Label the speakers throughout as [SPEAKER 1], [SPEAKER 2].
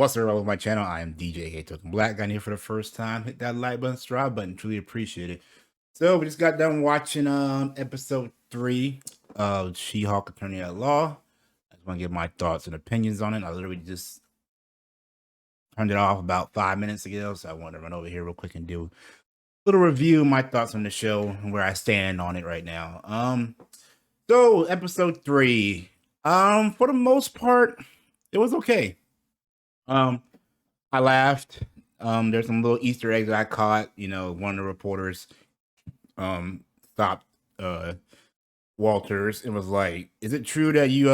[SPEAKER 1] What's up with my channel? I am DJ K Token Black. Got here for the first time. Hit that like button, subscribe button. Truly appreciate it. So we just got done watching episode 3 of She-Hulk Attorney at Law. I just want to give my thoughts and opinions on it. I literally just turned it off about 5 minutes ago, so I wanted to run over here real quick and do a little review, my thoughts on the show and where I stand on it right now. So episode 3, for the most part, it was okay. I laughed. There's some little Easter eggs that I caught. You know, one of the reporters stopped Walters and was like, "Is it true that you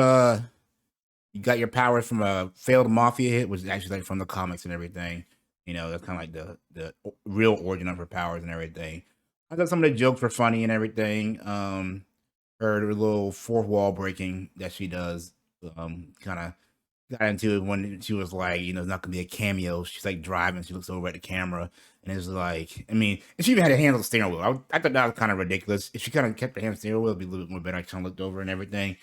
[SPEAKER 1] got your powers from a failed mafia hit?" Which is actually like from the comics and everything. You know, that's kind of like the real origin of her powers and everything. I thought some of the jokes were funny and everything. Her little fourth wall breaking that she does, kind of got into it when she was like, you know, it's not gonna be a cameo. She's like driving, she looks over at the camera, and it's like, I mean, and she even had a hand on the steering wheel. I thought that was kind of ridiculous. If she kind of kept her hand on the steering wheel, it'd be a little bit more better. I kind of looked over and everything,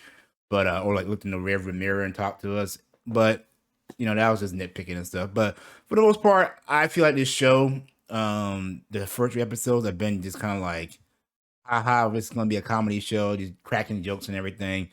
[SPEAKER 1] but or like looked in the rearview mirror and talked to us. But you know, that was just nitpicking and stuff. But for the most part, I feel like this show, the first 3 episodes have been just kind of like, haha, this is gonna be a comedy show, these cracking jokes and everything,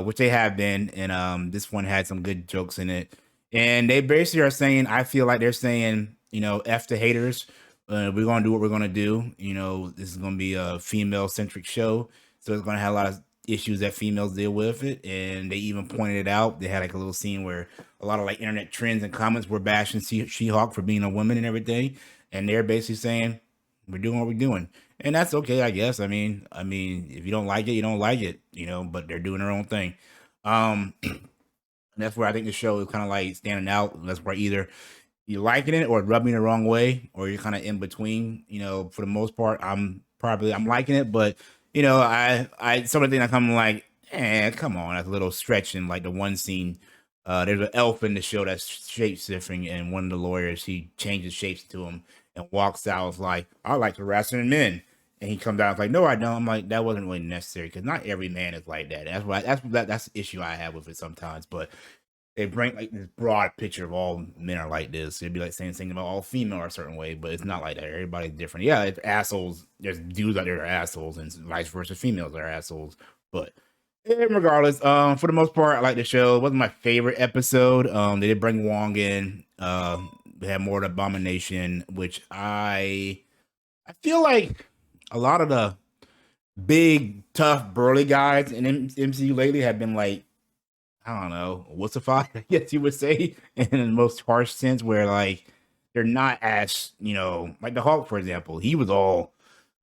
[SPEAKER 1] which they have been, and this one had some good jokes in it. And they basically are saying, I feel like they're saying, you know, F the haters. We're gonna do what we're gonna do. You know, this is gonna be a female-centric show, so it's gonna have a lot of issues that females deal with it. And they even pointed it out. They had like a little scene where a lot of like internet trends and comments were bashing She-Hulk for being a woman and everything. And they're basically saying, we're doing what we're doing, and that's okay, I guess. I mean, if you don't like it, you don't like it, you know. But they're doing their own thing. And that's where I think the show is kind of like standing out. That's where either you're liking it or rubbing the wrong way, or you're kind of in between. You know, for the most part, I'm liking it, but you know, I some of the things I come like, come on, that's a little stretching. Like the one scene, there's an elf in the show that's shape shifting, and one of the lawyers, he changes shapes to him and walks out. Was like, I like harassing men. And he comes out like, no, I don't. I'm like, that wasn't really necessary because not every man is like that. That's the issue I have with it sometimes. But they bring like this broad picture of all men are like this. It'd be like saying something about all female are a certain way, but it's not like that. Everybody's different. Yeah, it's assholes. There's dudes out there that are assholes, and vice versa, females are assholes. But regardless, for the most part, I like the show. It wasn't my favorite episode. They did bring Wong in. They had more of the Abomination, which I feel like a lot of the big, tough, burly guys in MCU lately have been like, I don't know, wussified, I guess you would say, in the most harsh sense, where like they're not as, you know, like the Hulk, for example. He was all,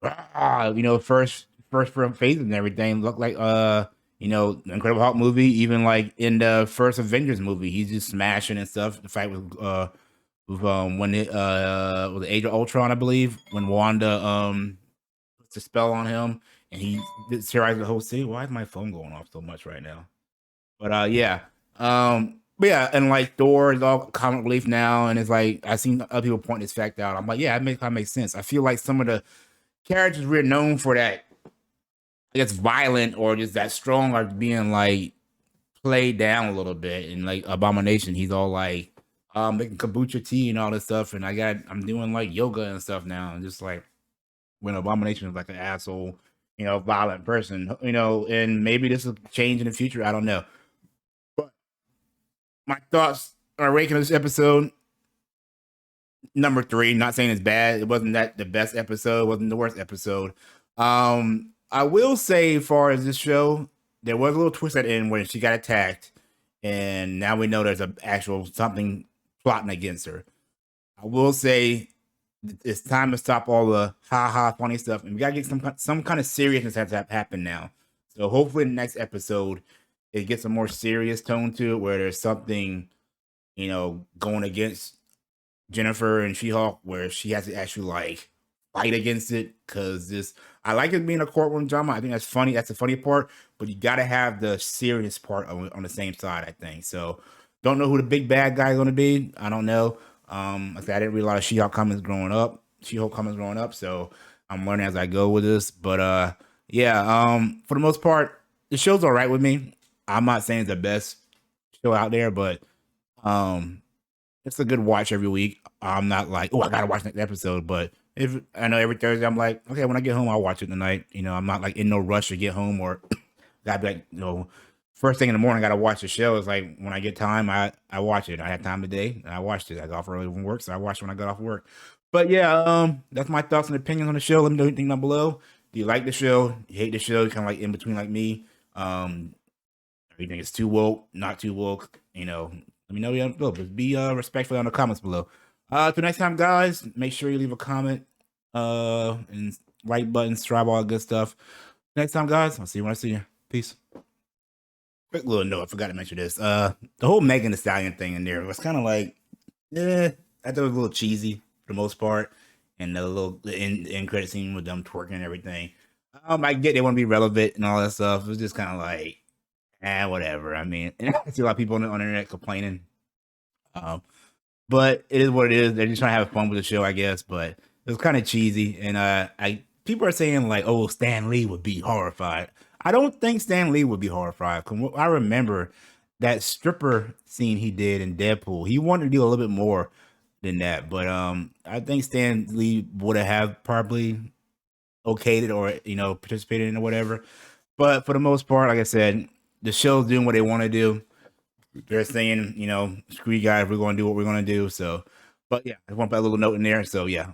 [SPEAKER 1] you know, first from phases and everything. Looked like, you know, the Incredible Hulk movie, even like in the first Avengers movie, he's just smashing and stuff. The fight with when it was the Age of Ultron, I believe, when Wanda puts a spell on him and he terrorizes the whole city. Why is my phone going off so much right now? But yeah. But yeah, and like Thor is all comic relief now, and it's like I've seen other people point this fact out. I'm like, yeah, that makes sense. I feel like some of the characters we're known for that, I guess, violent or just that strong are being like played down a little bit. And like Abomination, he's all like making kombucha tea and all this stuff, and I'm doing like yoga and stuff now, and just like when Abomination is like an asshole, you know, violent person, you know, and maybe this will change in the future. I don't know. But my thoughts are ranking this episode number 3. Not saying it's bad. It wasn't that the best episode. It wasn't the worst episode. I will say, as far as this show, there was a little twist at the end when she got attacked, and now we know there's a actual something plotting against her. I will say it's time to stop all the ha ha funny stuff, and we gotta get some kind of seriousness has to happen now. So hopefully, in the next episode, it gets a more serious tone to it, where there's something, you know, going against Jennifer and She-Hulk, where she has to actually like fight against it. Because this, I like it being a courtroom drama. I think that's funny. That's the funny part, but you got to have the serious part on the same side, I think. So, don't know who the big bad guy is going to be. I don't know. I said I didn't read a lot of She-Hulk comics growing up. So I'm learning as I go with this. But yeah. For the most part, the show's all right with me. I'm not saying it's the best show out there, but um it's a good watch every week. I'm not like, oh, I gotta watch next episode, but if I know every Thursday, I'm like, okay, when I get home, I'll watch it tonight. You know, I'm not like in no rush to get home or gotta be like, first thing in the morning, I gotta watch the show. It's like when I get time, I watch it. I had time today, and I watched it. I got off early from work, so I watched when I got off work. But yeah, that's my thoughts and opinions on the show. Let me know anything down below. Do you like the show? Do you hate the show? Kind of like in between, like me. You think it's too woke, not too woke? Let me know down below. But be respectful on the comments below. Till next time, guys. Make sure you leave a comment, and like button, subscribe, all that good stuff. Next time, guys. I'll see you when I see you. Peace. Quick little note, I forgot to mention this. The whole Megan Thee Stallion thing in there was kind of like, I thought it was a little cheesy for the most part, and the little end credit scene with them twerking and everything. I get they want to be relevant and all that stuff. It was just kind of like, whatever. I mean, I see a lot of people on the internet complaining. But it is what it is. They're just trying to have fun with the show, I guess. But it was kind of cheesy, and I people are saying like, "Oh, Stan Lee would be horrified." I don't think Stan Lee would be horrified. I remember that stripper scene he did in Deadpool. He wanted to do a little bit more than that, but I think Stan Lee would have probably okayed it or participated in it or whatever. But for the most part, like I said, the show's doing what they want to do. They're saying, screw you guys, we're going to do what we're going to do. So, but yeah, I want to put a little note in there. So yeah,